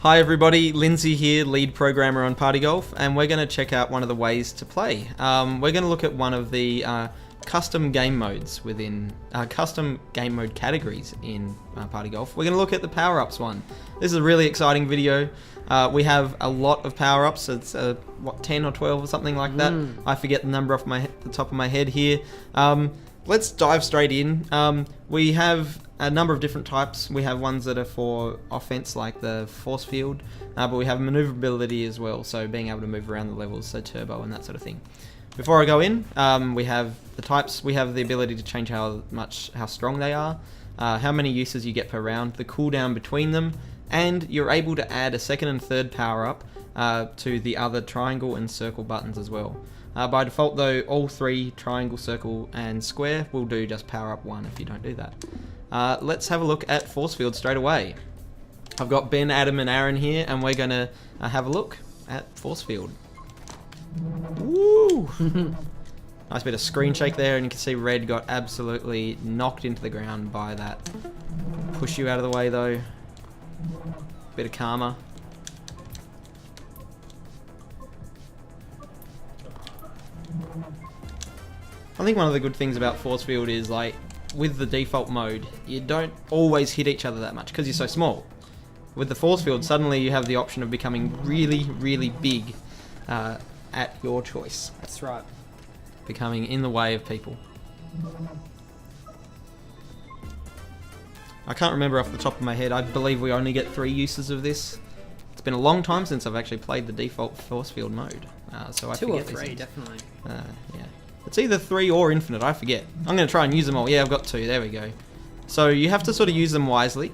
Hi everybody, Lindsay here, lead programmer on Party Golf, and we're going to check out one of the ways to play. We're going to look at one of the custom game modes within custom game mode categories in Party Golf. We're going to look at the Power-Ups one. This is a really exciting video. We have a lot of Power-Ups. It's what, 10 or 12 or something like that. I forget the number off the top of my head here. Let's dive straight in. We have a number of different types. We have ones that are for offense, like the force field, but we have maneuverability as well, so being able to move around the levels, so turbo and that sort of thing. Before I go in, we have the types. We have the ability to change how strong they are, how many uses you get per round, the cooldown between them, and you're able to add a second and third power up to the other triangle and circle buttons as well. By default though, all three, triangle, circle and square, will do just power up 1 if you don't do that. Let's have a look at force field straight away. I've got Ben, Adam and Aaron here, and we're going to have a look at force field. Woo! Nice bit of screen shake there, and you can see Red got absolutely knocked into the ground by that. Push you out of the way though. Bit of karma. I think one of the good things about force field is, like, with the default mode, you don't always hit each other that much because you're so small. With the force field, suddenly you have the option of becoming really, really big at your choice. That's right. Becoming in the way of people. I can't remember off the top of my head. I believe we only get 3 uses of this. It's been a long time since I've actually played the default force field mode. So I 2 or forget 3, definitely. Yeah. It's either 3 or infinite, I forget. I'm going to try and use them all. Yeah, I've got 2, there we go. So you have to sort of use them wisely.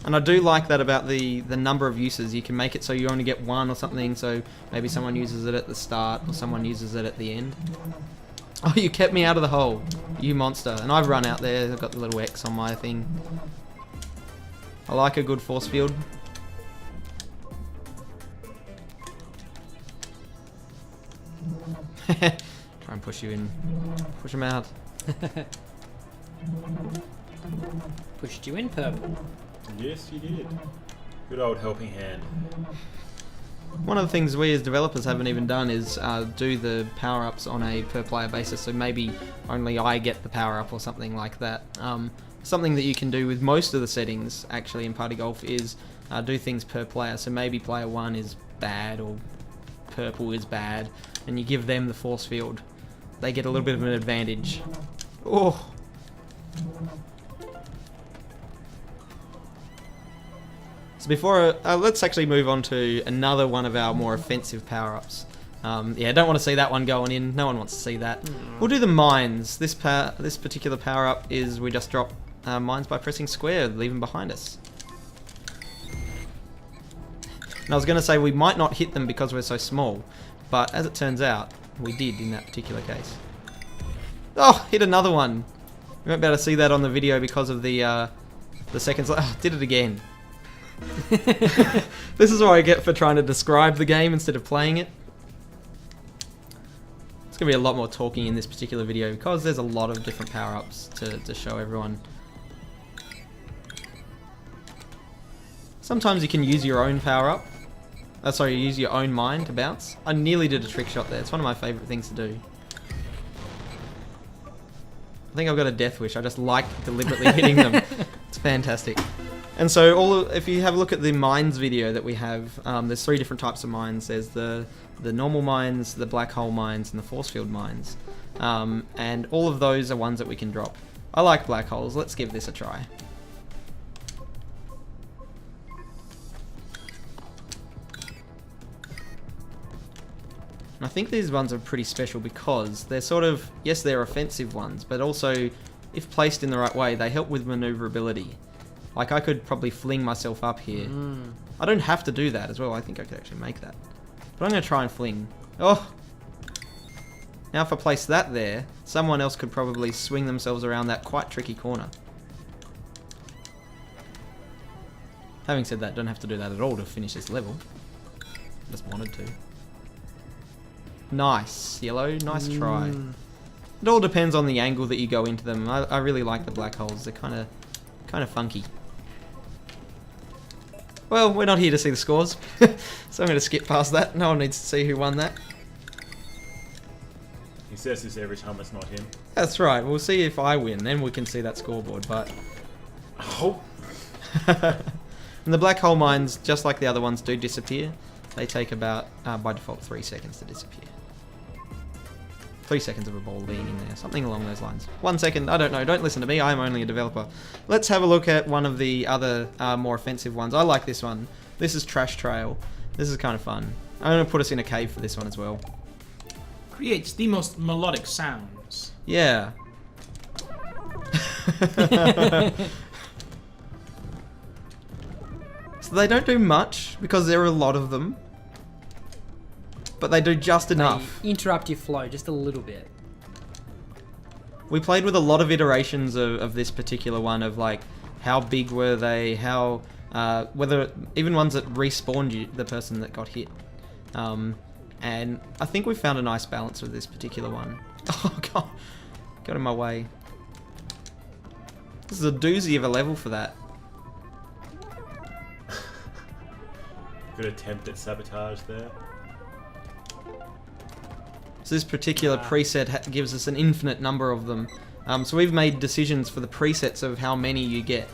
And I do like that about the number of uses. You can make it so you only get 1 or something, so maybe someone uses it at the start or someone uses it at the end. Oh, you kept me out of the hole, you monster. And I've run out there, I've got the little X on my thing. I like a good force field. Try and push you in. Push him out. Pushed you in, purple. Yes, you did. Good old helping hand. One of the things we as developers haven't even done is do the power-ups on a per-player basis, so maybe only I get the power-up or something like that. Something that you can do with most of the settings, actually, in Party Golf is do things per player, so maybe player 1 is bad or purple is bad, and you give them the force field. They get a little bit of an advantage. Oh! So before, let's actually move on to another one of our more offensive power-ups. Yeah, don't want to see that one going in. No one wants to see that. We'll do the mines. This particular power-up is we just drop mines by pressing square, leave them behind us. And I was going to say we might not hit them because we're so small, but as it turns out, we did in that particular case. Oh, hit another one. You won't be able to see that on the video because of the seconds. Oh, did it again. This is what I get for trying to describe the game instead of playing it. It's going to be a lot more talking in this particular video because there's a lot of different power-ups to show everyone. Sometimes you can use your own power-up. Sorry, use your own mine to bounce. I nearly did a trick shot there. It's one of my favourite things to do. I think I've got a death wish. I just like deliberately hitting them. It's fantastic. And so if you have a look at the mines video that we have, there's 3 different types of mines. There's the normal mines, the black hole mines, and the force field mines. And all of those are ones that we can drop. I like black holes. Let's give this a try. And I think these ones are pretty special because they're sort of, yes, they're offensive ones, but also, if placed in the right way, they help with maneuverability. Like, I could probably fling myself up here. I don't have to do that as well. I think I could actually make that. But I'm going to try and fling. Oh! Now if I place that there, someone else could probably swing themselves around that quite tricky corner. Having said that, don't have to do that at all to finish this level. Just wanted to. Nice, yellow. Nice try. It all depends on the angle that you go into them. I really like the black holes. They're kind of funky. Well, we're not here to see the scores, so I'm going to skip past that. No one needs to see who won that. He says this every time it's not him. That's right. We'll see if I win, then we can see that scoreboard. But Oh. and the black hole mines, just like the other ones, do disappear. They take about, by default, 3 seconds to disappear. 3 seconds of a ball being in there, something along those lines. 1 second, I don't know, don't listen to me, I'm only a developer. Let's have a look at one of the other more offensive ones. I like this one. This is Trash Trail. This is kind of fun. I'm going to put us in a cave for this one as well. Creates the most melodic sounds. Yeah. So they don't do much, because there are a lot of them. But they do just enough. They interrupt your flow just a little bit. We played with a lot of iterations of this particular one, of like, how big were they, how, whether, even ones that respawned you, the person that got hit. And I think we found a nice balance with this particular one. Oh god, got in my way. This is a doozy of a level for that. Good attempt at sabotage there. So this particular preset gives us an infinite number of them. So we've made decisions for the presets of how many you get.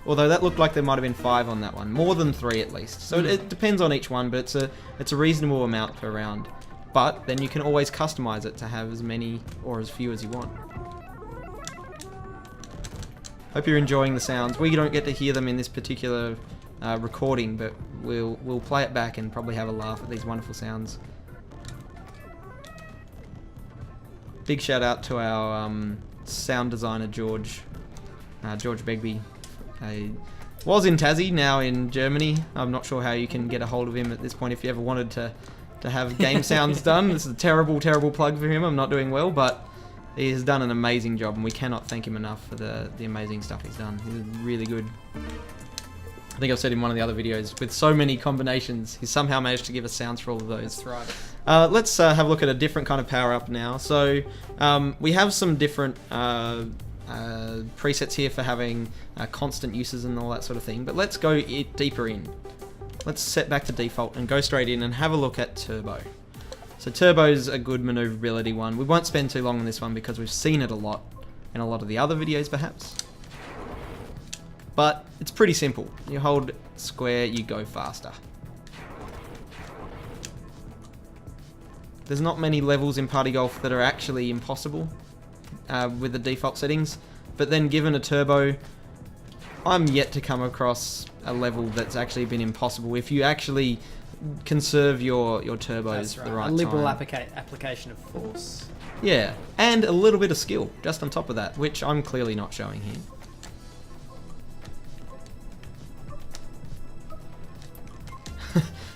Although that looked like there might have been 5 on that one. More than 3 at least. So it depends on each one, but it's a reasonable amount per round. But then you can always customize it to have as many or as few as you want. Hope you're enjoying the sounds. We don't get to hear them in this particular recording, but we'll play it back and probably have a laugh at these wonderful sounds. Big shout out to our sound designer George Begbie. He was in Tassie, now in Germany. I'm not sure how you can get a hold of him at this point if you ever wanted to have game sounds done. This is a terrible plug for him. I'm not doing well, but he has done an amazing job, and we cannot thank him enough for the amazing stuff he's done. He's really good. I think I've said in one of the other videos, with so many combinations, he's somehow managed to give us sounds for all of those. That's right. Let's have a look at a different kind of power-up now. So we have some different presets here for having constant uses and all that sort of thing, but let's go deeper in. Let's set back to default and go straight in and have a look at Turbo. So Turbo's a good maneuverability one. We won't spend too long on this one because we've seen it a lot in a lot of the other videos perhaps. But it's pretty simple. You hold square, you go faster. There's not many levels in Party Golf that are actually impossible with the default settings, but then given a turbo, I'm yet to come across a level that's actually been impossible if you actually conserve your turbos for the right A liberal time. application of force. Yeah, and a little bit of skill just on top of that, which I'm clearly not showing here.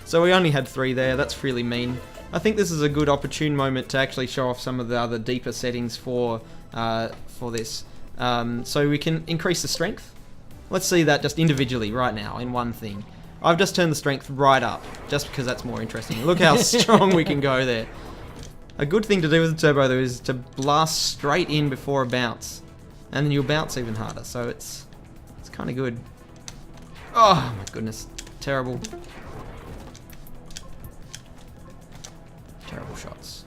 So we only had 3 there, that's really mean. I think this is a good opportune moment to actually show off some of the other deeper settings for this. So we can increase the strength. Let's see that just individually right now in one thing. I've just turned the strength right up, just because that's more interesting. Look how strong we can go there. A good thing to do with the turbo though is to blast straight in before a bounce, and then you'll bounce even harder, so it's kind of good. Oh my goodness, terrible. Terrible shots.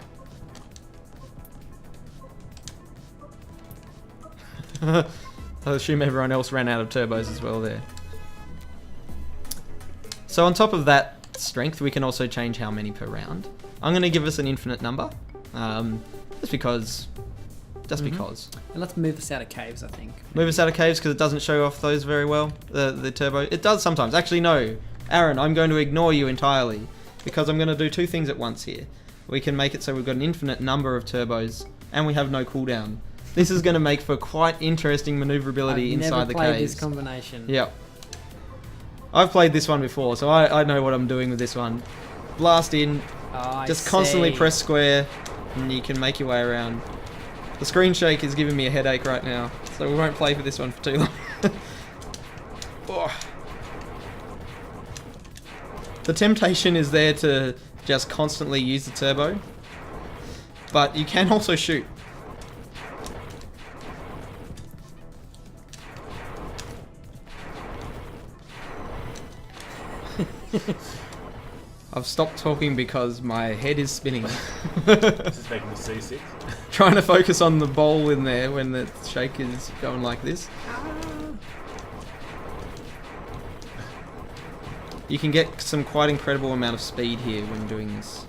I assume everyone else ran out of turbos as well there. So on top of that strength, we can also change how many per round. I'm going to give us an infinite number, just because. Because. And let's move this out of caves, I think. Move us out of caves because it doesn't show off those very well, the turbo. It does sometimes. Actually, no. Aaron, I'm going to ignore you entirely because I'm going to do 2 things at once here. We can make it so we've got an infinite number of turbos and we have no cooldown. This is going to make for quite interesting maneuverability inside the caves. I've never played this combination. Yep. I've played this one before, so I know what I'm doing with this one. Blast in, just constantly press square, and you can make your way around. The screen shake is giving me a headache right now, so we won't play for this one for too long. Oh. The temptation is there to just constantly use the turbo, but you can also shoot. I've stopped talking because my head is spinning. This is making me seasick. Trying to focus on the bowl in there when the shake is going like this. You can get some quite incredible amount of speed here when doing this.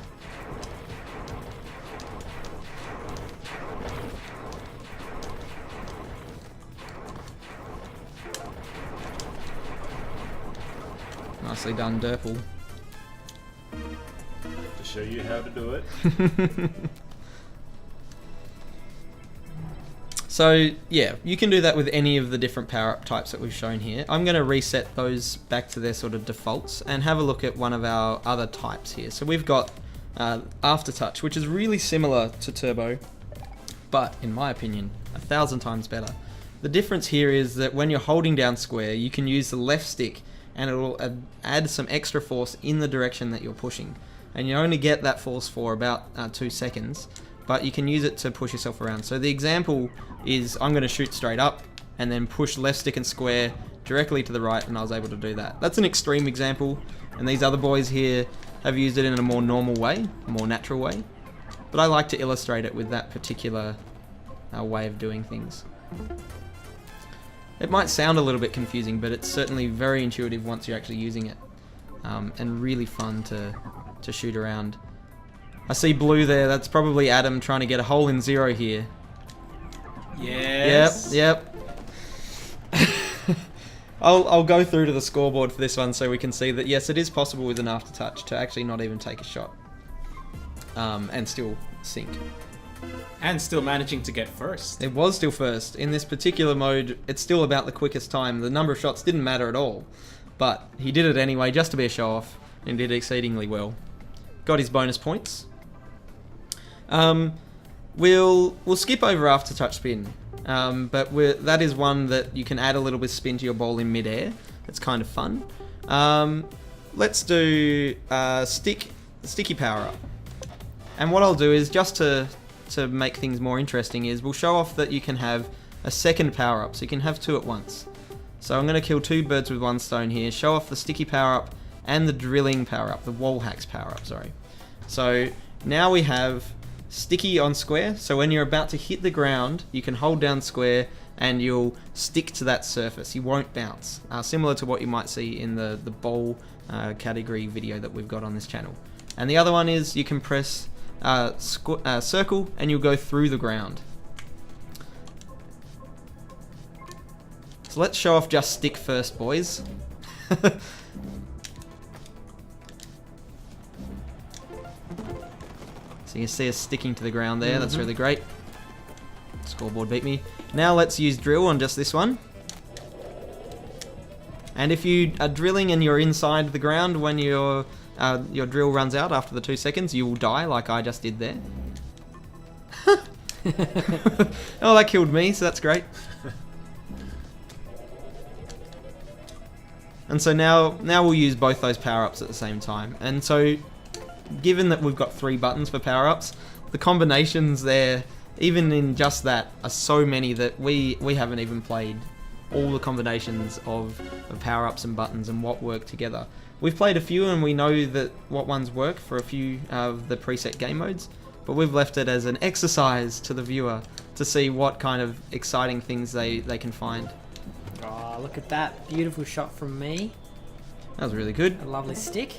Nicely done, Durple. To show you how to do it. So yeah, you can do that with any of the different power-up types that we've shown here. I'm going to reset those back to their sort of defaults and have a look at one of our other types here. So we've got Aftertouch, which is really similar to Turbo, but in my opinion, 1,000 times better. The difference here is that when you're holding down square, you can use the left stick and it will add some extra force in the direction that you're pushing. And you only get that force for about 2 seconds, but you can use it to push yourself around. So the example is I'm going to shoot straight up and then push left stick and square directly to the right, and I was able to do that. That's an extreme example, and these other boys here have used it in a more normal way, a more natural way. But I like to illustrate it with that particular way of doing things. It might sound a little bit confusing, but it's certainly very intuitive once you're actually using it, and really fun to shoot around. I see blue there, that's probably Adam trying to get a hole in zero here. Yes. Yep. I'll go through to the scoreboard for this one so we can see that yes, it is possible with an aftertouch to actually not even take a shot and still sink. And still managing to get first. It was still first. In this particular mode, it's still about the quickest time. The number of shots didn't matter at all, but he did it anyway just to be a show-off and did exceedingly well. Got his bonus points. We'll skip over Aftertouch spin, but that is one that you can add a little bit of spin to your ball in mid-air. It's kind of fun. Let's do sticky power-up. And what I'll do is, just to make things more interesting, is we'll show off that you can have a second power-up, so you can have two at once. So I'm going to kill two birds with one stone here, show off the sticky power-up and the drilling power-up, the wall hacks power-up, sorry. So now we have sticky on square, so when you're about to hit the ground, you can hold down square and you'll stick to that surface. You won't bounce, similar to what you might see in the bowl category video that we've got on this channel. And the other one is you can press circle and you'll go through the ground. So let's show off just stick first, boys. So you can see us sticking to the ground there. That's really great. Scoreboard beat me. Now let's use drill on just this one. And if you are drilling and you're inside the ground when your drill runs out after the 2 seconds, you will die like I just did there. Oh, that killed me, so that's great. And so now we'll use both those power-ups at the same time. And so, given that we've got 3 buttons for power-ups, the combinations there, even in just that, are so many that we haven't even played all the combinations of power-ups and buttons and what work together. We've played a few and we know that what ones work for a few of the preset game modes, but we've left it as an exercise to the viewer to see what kind of exciting things they can find. Oh, look at that. Beautiful shot from me. That was really good. A lovely stick.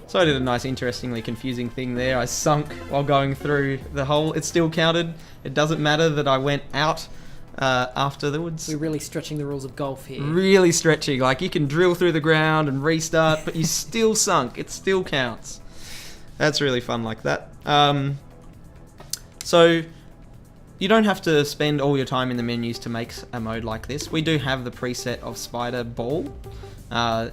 So I did a nice, interestingly confusing thing there. I sunk while going through the hole. It still counted. It doesn't matter that I went out afterwards. We're really stretching the rules of golf here. Really stretching. Like, you can drill through the ground and restart, but you still sunk. It still counts. That's really fun like that. So you don't have to spend all your time in the menus to make a mode like this. We do have the preset of Spider Ball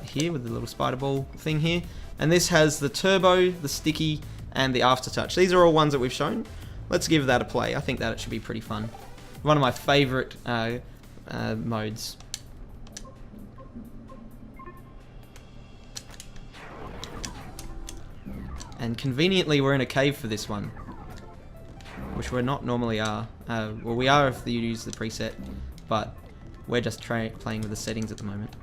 here with the little spider ball thing here. And this has the turbo, the sticky, and the aftertouch. These are all ones that we've shown. Let's give that a play. I think that it should be pretty fun. One of my favourite modes. And conveniently, we're in a cave for this one, which we're not normally are. Well, we are if you use the preset, but we're just playing with the settings at the moment.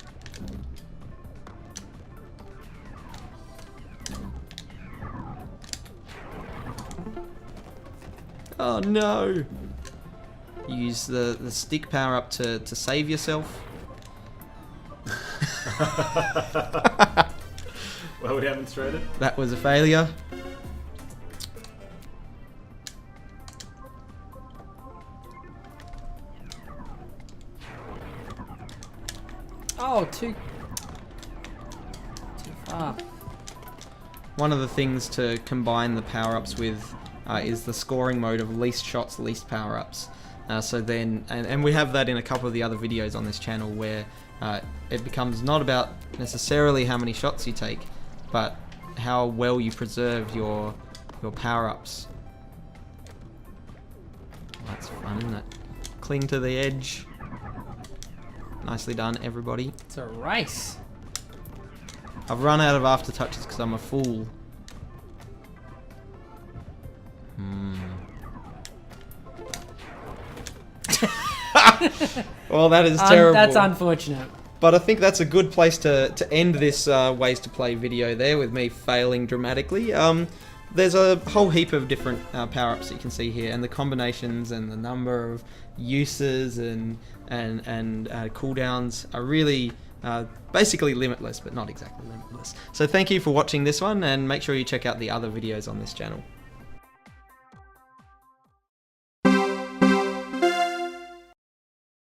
Oh no! Use the stick power up to save yourself. Well demonstrated. That was a failure. Oh, too far. One of the things to combine the power-ups with is the scoring mode of least shots, least power-ups. So then, and we have that in a couple of the other videos on this channel where it becomes not about necessarily how many shots you take, but how well you preserve your power-ups. That's fun, isn't it? Cling to the edge. Nicely done, everybody. It's a race. I've run out of after touches because I'm a fool. Well, that is terrible. That's unfortunate. But I think that's a good place to end this ways to play video there with me failing dramatically. There's a whole heap of different power-ups that you can see here, and the combinations and the number of uses and cooldowns are really basically limitless, but not exactly limitless. So thank you for watching this one, and make sure you check out the other videos on this channel.